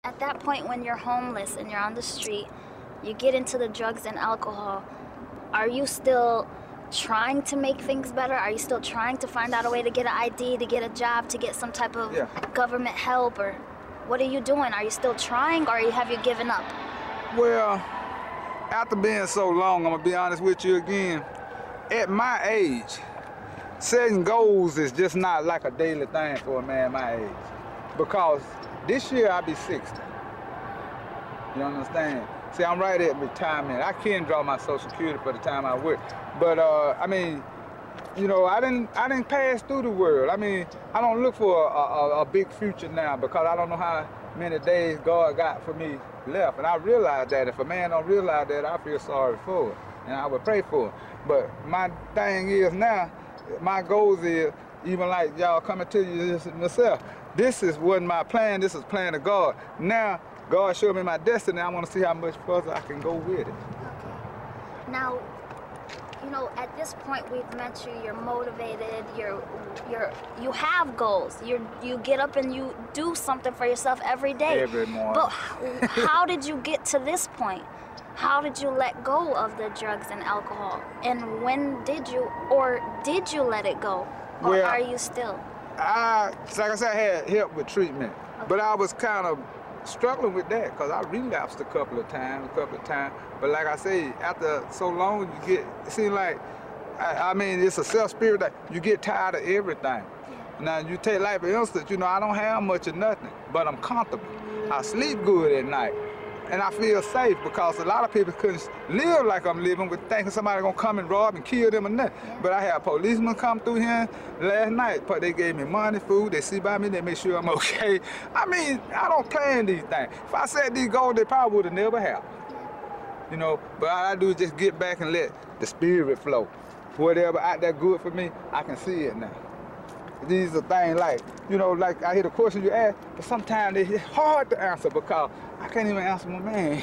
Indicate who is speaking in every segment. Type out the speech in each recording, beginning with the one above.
Speaker 1: at that point when you're homeless and you're on the street, you get into the drugs and alcohol, are you still trying to make things better? Are you still trying to find out a way to get an ID, to get a job, to get some type of government help, or what are you doing? Are you still trying, or have you given up?
Speaker 2: Well, after being so long, I'm gonna be honest with you again, at my age, setting goals is just not like a daily thing for a man my age. Because this year I'll be 60. You understand? See, I'm right at retirement. I can draw my Social Security for the time I work. But I mean, you know, I didn't pass through the world. I mean, I don't look for a big future now because I don't know how many days God got for me left. And I realize that if a man don't realize that, I feel sorry for it. And I would pray for it. But my thing is now, my goals is, even like y'all coming to you this myself, this wasn't my plan, this is plan of God. Now, God showed me my destiny, I want to see how much further I can go with it.
Speaker 1: Okay. Now, you know, at this point we've met you, you're motivated, you have goals. You get up and you do something for yourself every day.
Speaker 2: Every morning.
Speaker 1: But how did you get to this point? How did you let go of the drugs and alcohol? And when did you, or did you let it go? Or
Speaker 2: well,
Speaker 1: are you still?
Speaker 2: Like I said, I had help with treatment. Okay. But I was kind of struggling with that because I relapsed a couple of times. But like I say, after so long, it seems like, I mean, it's a self-spirit that you get tired of everything. Now, you take life for instance, you know, I don't have much of nothing, but I'm comfortable. I sleep good at night. And I feel safe because a lot of people couldn't live like I'm living with thinking somebody gonna come and rob and kill them or nothing. Yeah. But I had policemen come through here last night, but they gave me money, food, they see by me, they make sure I'm okay. I mean, I don't plan these things. If I said these goals, they probably would have never happened. You know, but all I do is just get back and let the spirit flow. Whatever out there good for me, I can see it now. These are things like, you know, like I hear the question you ask, but sometimes it's hard to answer because I can't even answer my man.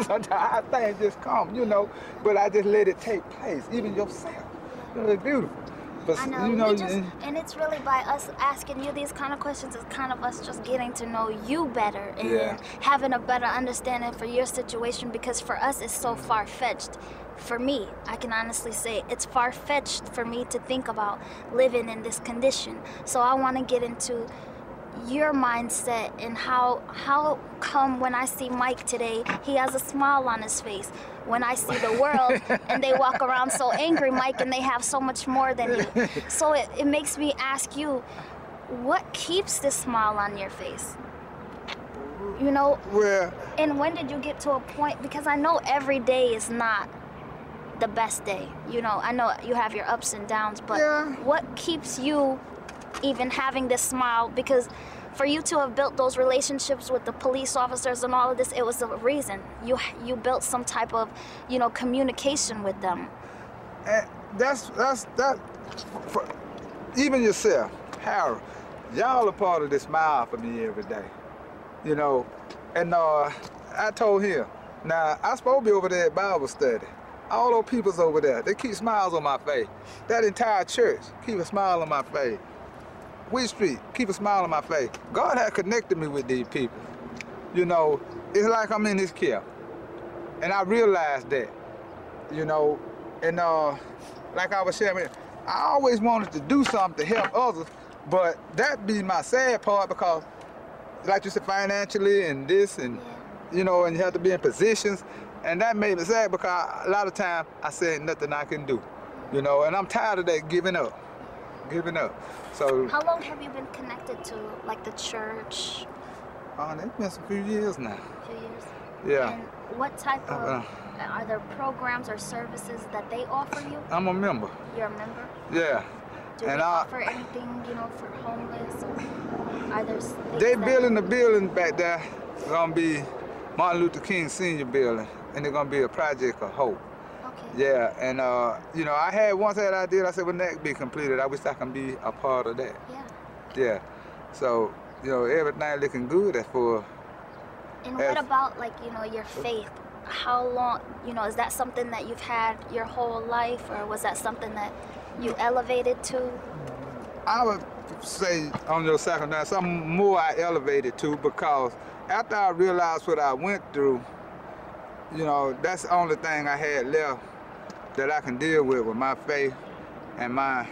Speaker 2: Sometimes things just come, you know, but I just let it take place, even yourself. You know, it's beautiful. But,
Speaker 1: I know,
Speaker 2: you know,
Speaker 1: and it's really by us asking you these kind of questions, it's kind of us just getting to know you better and having a better understanding for your situation, because for us it's so far-fetched. For me, I can honestly say it's far-fetched for me to think about living in this condition. So I want to get into your mindset and how come when I see Mike today, he has a smile on his face. When I see the world and they walk around so angry, Mike, and they have so much more than you. So it makes me ask you, what keeps this smile on your face? You know, and when did you get to a point, because I know every day is not the best day. You know, I know you have your ups and downs, but what keeps you even having this smile? Because for you to have built those relationships with the police officers and all of this, it was a reason. You built some type of, you know, communication with them.
Speaker 2: And that's for even yourself, Harold, y'all are part of this smile for me every day. You know, and I told him, now I supposed to be over there at Bible study. All those people's over there, they keep smiles on my face. That entire church keep a smile on my face. Wheat Street, keep a smile on my face. God had connected me with these people. You know, it's like I'm in his care. And I realized that, you know, and like I was sharing, I always wanted to do something to help others, but that be my sad part because, like you said, financially and this and, you know, and you have to be in positions. And that made me sad because a lot of times I said nothing I can do, you know, and I'm tired of that giving up. So
Speaker 1: how long have you been connected to, like, the church?
Speaker 2: It's been a few years now.
Speaker 1: A few years?
Speaker 2: Yeah.
Speaker 1: And what type of, are there programs or services that they offer you?
Speaker 2: I'm a member.
Speaker 1: You're a member?
Speaker 2: Yeah.
Speaker 1: Do they offer anything, you know, for homeless, or are there things
Speaker 2: they building the building back there. It's gonna be Martin Luther King Senior building, and it's gonna be a project of hope. Yeah, and you know, I had once that idea. I said, when that be completed, I wish I can be a part of that. Yeah. So, you know, everything looking good as for.
Speaker 1: And what about, like, you know, your faith? How long, you know, is that something that you've had your whole life, or was that something that you elevated to?
Speaker 2: I would say on your second time, something more I elevated to, because after I realized what I went through, you know, that's the only thing I had left that I can deal with my faith and my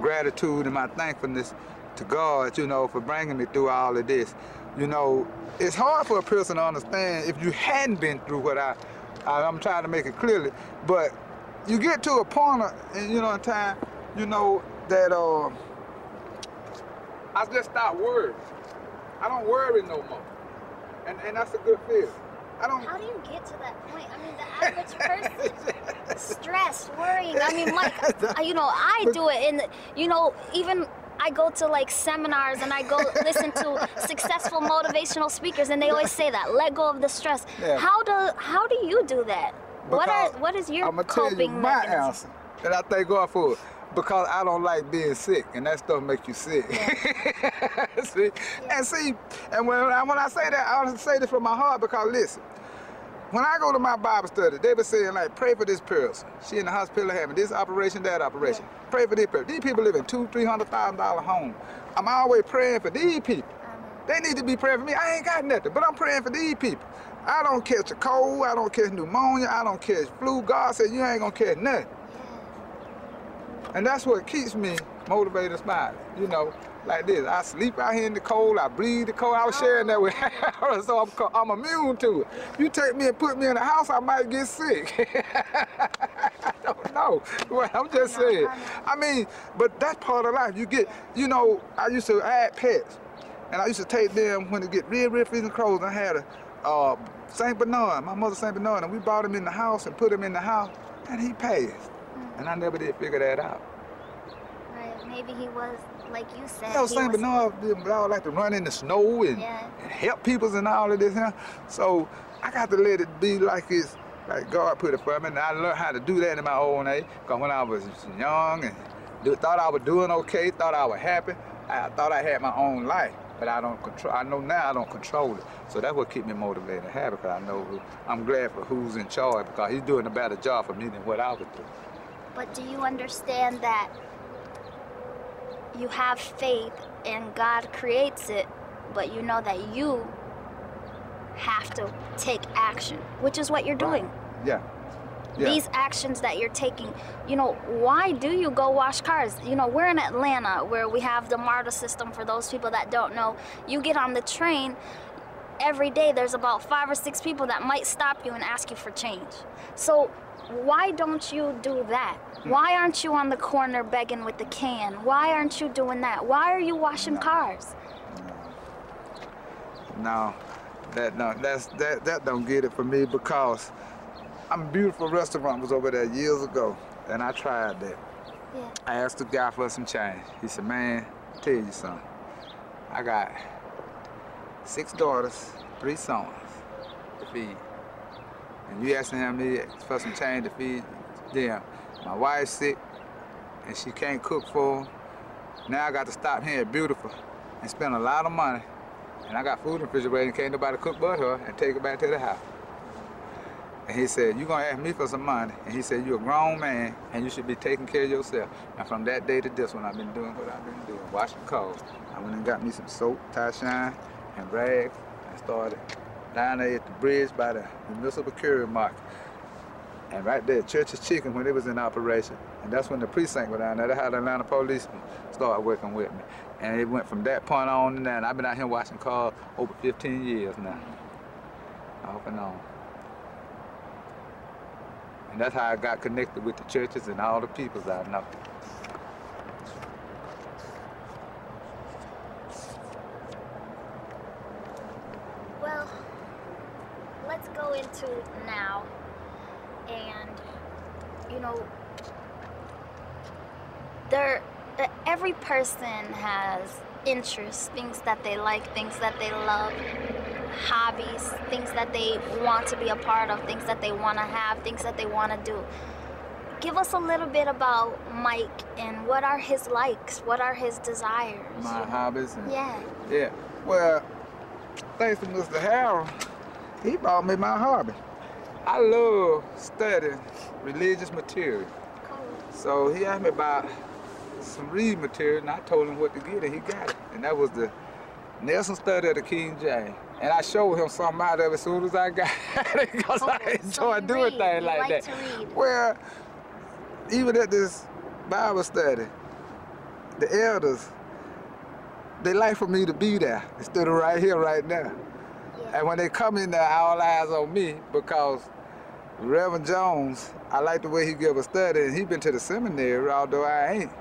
Speaker 2: gratitude and my thankfulness to God, you know, for bringing me through all of this. You know, it's hard for a person to understand if you hadn't been through what I'm trying to make it clearly, but you get to a point, you know, in time, you know, that I just stop worrying. I don't worry no more, and that's a good feeling.
Speaker 1: How do you get to that point? I mean, the average person, stressed, worrying. I mean, like, you know, I do it, and you know, even I go to like seminars and I go listen to successful motivational speakers, and they always say that, let go of the stress.
Speaker 2: Yeah.
Speaker 1: How do you do that? What is your coping
Speaker 2: my
Speaker 1: mechanism?
Speaker 2: answer, and I thank God for it. Because I don't like being sick, and that stuff makes you sick. Yeah. See? Yeah. And when I say that, I say this from my heart, because listen, when I go to my Bible study, they be saying like, pray for this person. She in the hospital having this operation, that operation. Yeah. Pray for this person. These people live in $200,000-$300,000 homes. I'm always praying for these people. They need to be praying for me. I ain't got nothing, but I'm praying for these people. I don't catch a cold, I don't catch pneumonia, I don't catch flu. God said you ain't gonna catch nothing. And that's what keeps me motivated and smiling, you know, like this. I sleep out here in the cold, I breathe the cold. I was sharing that with her, so I'm immune to it. You take me and put me in the house, I might get sick. I don't know. Well, I'm just saying. I mean, but that's part of life. You get, you know, I used to add pets, and I used to take them when they get real freezing cold. I had a St. Bernard, my mother St. Bernard, and we brought him in the house and put him in the house, and he passed. And I never did figure that out.
Speaker 1: Right, maybe he was, like you said.
Speaker 2: You know, St. Bernard, they all like to run in the snow and help people and all of this. Huh? So I got to let it be like it's, like God put it for me. And I learned how to do that in my own age. Because when I was young and thought I was doing okay, thought I was happy, I thought I had my own life. But I don't control. I know now I don't control it. So that's what keeps me motivated and happy. Because I know I'm glad for who's in charge. Because he's doing a better job for me than what I would do.
Speaker 1: But do you understand that you have faith and God creates it, but you know that you have to take action, which is what you're doing.
Speaker 2: Yeah.
Speaker 1: These actions that you're taking, you know, why do you go wash cars? You know, we're in Atlanta where we have the MARTA system. For those people that don't know, you get on the train, every day there's about 5 or 6 people that might stop you and ask you for change. So why don't you do that? Why aren't you on the corner begging with the can? Why aren't you doing that? Why are you washing cars?
Speaker 2: No, that don't get it for me, because Beautiful Restaurant was over there years ago, and I tried that. Yeah. I asked the guy for some change. He said, man, I'll tell you something. I got 6 daughters, 3 sons to feed. And you asking me for some change to feed them. My wife's sick, and she can't cook for them. Now I got to stop here at Beautiful and spend a lot of money. And I got food in the refrigerator, and can't nobody cook but her, and take it back to the house. And he said, you gonna ask me for some money? And he said, you're a grown man, and you should be taking care of yourself. And from that day to this one, I've been doing what I've been doing, washing cars. I went and got me some soap, tie shine, and rags, and started down there at the bridge by the Municipal Curie Market. And right there, Church's Chicken, when it was in operation. And that's when the precinct was down there. That's how the Atlanta police started working with me. And it went from that point on, and I've been out here washing cars over 15 years now, off and on. And that's how I got connected with the churches and all the peoples I know.
Speaker 1: Well, let's go into now. And, you know, every person has interests, things that they like, things that they love, hobbies, things that they want to be a part of, things that they want to have, things that they want to do. Give us a little bit about Mike and what are his likes, what are his desires?
Speaker 2: My hobbies? And,
Speaker 1: yeah.
Speaker 2: Well, thanks to Mr. Harold, he brought me my hobby. I love studying religious material. Cool. So he asked me about some reading material, and I told him what to get, and he got it. And that was the Nelson Study of the King James. And I showed him something out of it as soon as I got it, because I enjoy doing things like that.
Speaker 1: To read.
Speaker 2: Well, even at this Bible study, the elders, they like for me to be there instead of right here, right now.
Speaker 1: Yeah.
Speaker 2: And when they come in there, all eyes on me, because Reverend Jones, I like the way he give a study, and he been to the seminary, although I ain't.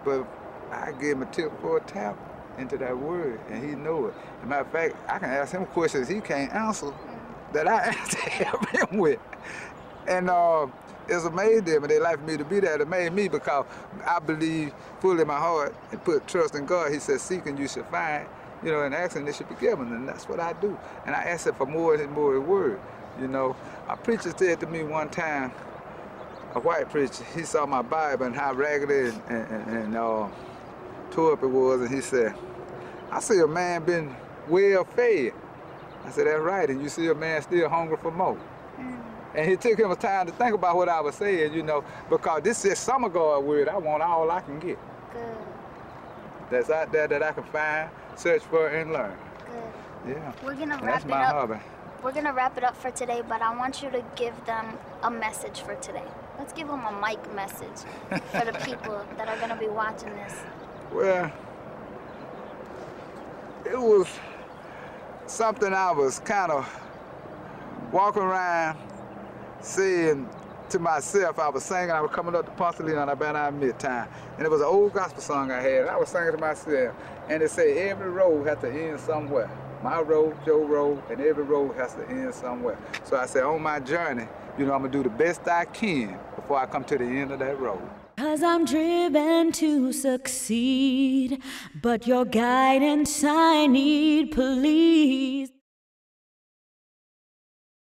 Speaker 2: But I give him a tip for a tap into that word, and he know it. As a matter of fact, I can ask him questions he can't answer that I answer him with. And it's amazed them, and they like for me to be there. It made me, because I believe fully in my heart and put trust in God. He says, seek and you shall find, you know, and asking it should be given, and that's what I do. And I ask it for more and more word, you know. A preacher said to me one time, a white preacher, he saw my Bible and how raggedy and tore up it was, and he said, I see a man been well fed. I said, that's right, and you see a man still hungry for more. And he took him a time to think about what I was saying, you know, because this is some of God's word. I want all I can get.
Speaker 1: Good.
Speaker 2: That's out there that I can find, search for, and learn.
Speaker 1: Good.
Speaker 2: Yeah.
Speaker 1: We're gonna
Speaker 2: And
Speaker 1: wrap
Speaker 2: that's
Speaker 1: it
Speaker 2: my
Speaker 1: up.
Speaker 2: hobby.
Speaker 1: We're gonna wrap it up for today, but I want you to give them a message for today. Let's give them a mic message for the people that are gonna be watching this.
Speaker 2: Well, it was something I was kind of walking around saying to myself. I was singing, I was coming up to Pasadena, and I've been out midtime, and it was an old gospel song I had, and I was singing to myself, and it said, every road has to end somewhere. My road, your road, and every road has to end somewhere. So I said, on my journey, you know, I'm gonna do the best I can before I come to the end of that road.
Speaker 3: 'Cause I'm driven to succeed, but your guidance I need, please.